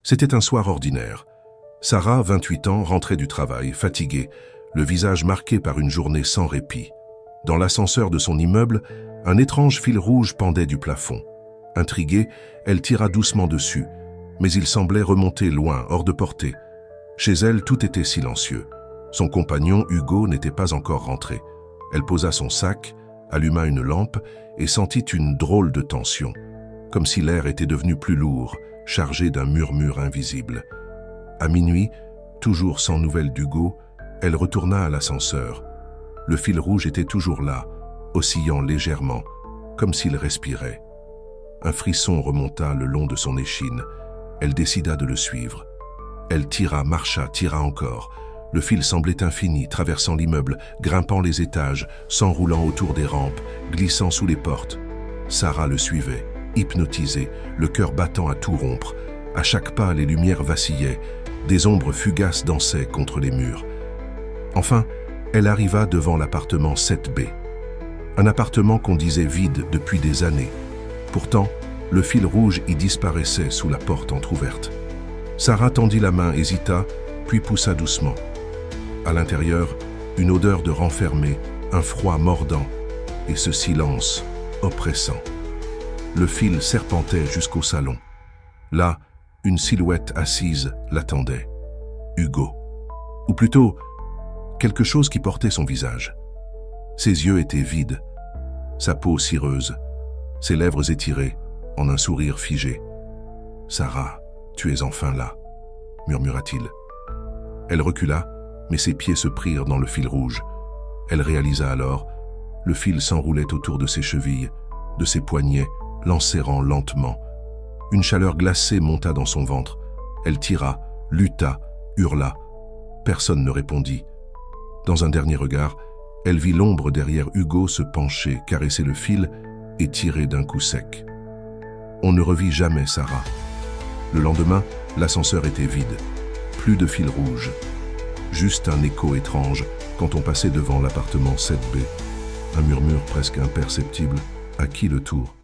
C'était un soir ordinaire. Sarah, 28 ans, rentrait du travail, fatiguée, le visage marqué par une journée sans répit. Dans l'ascenseur de son immeuble, un étrange fil rouge pendait du plafond. Intriguée, elle tira doucement dessus, mais il semblait remonter loin, hors de portée. Chez elle, tout était silencieux. Son compagnon, Hugo, n'était pas encore rentré. Elle posa son sac, alluma une lampe et sentit une drôle de tension, comme si l'air était devenu plus lourd, chargé d'un murmure invisible. À minuit, toujours sans nouvelles d'Hugo, elle retourna à l'ascenseur. Le fil rouge était toujours là, oscillant légèrement, comme s'il respirait. Un frisson remonta le long de son échine. Elle décida de le suivre. Elle tira, marcha, tira encore. Le fil semblait infini, traversant l'immeuble, grimpant les étages, s'enroulant autour des rampes, glissant sous les portes. Sarah le suivait, hypnotisée, le cœur battant à tout rompre. À chaque pas, les lumières vacillaient, des ombres fugaces dansaient contre les murs. Enfin, elle arriva devant l'appartement 7B. Un appartement qu'on disait vide depuis des années. Pourtant, le fil rouge y disparaissait sous la porte entr'ouverte. Sarah tendit la main, hésita, puis poussa doucement. À l'intérieur, une odeur de renfermé, un froid mordant et ce silence oppressant. Le fil serpentait jusqu'au salon. Là, une silhouette assise l'attendait. Hugo. Ou plutôt, quelque chose qui portait son visage. Ses yeux étaient vides, sa peau cireuse, ses lèvres étirées en un sourire figé. « Sarah, tu es enfin là », murmura-t-il. Elle recula, mais ses pieds se prirent dans le fil rouge. Elle réalisa alors, le fil s'enroulait autour de ses chevilles, de ses poignets, l'enserrant lentement. Une chaleur glacée monta dans son ventre. Elle tira, lutta, hurla. Personne ne répondit. Dans un dernier regard, elle vit l'ombre derrière Hugo se pencher, caresser le fil et tirer d'un coup sec. On ne revit jamais Sarah. Le lendemain, l'ascenseur était vide. Plus de fil rouge. Juste un écho étrange quand on passait devant l'appartement 7B. Un murmure presque imperceptible. À qui le tour ?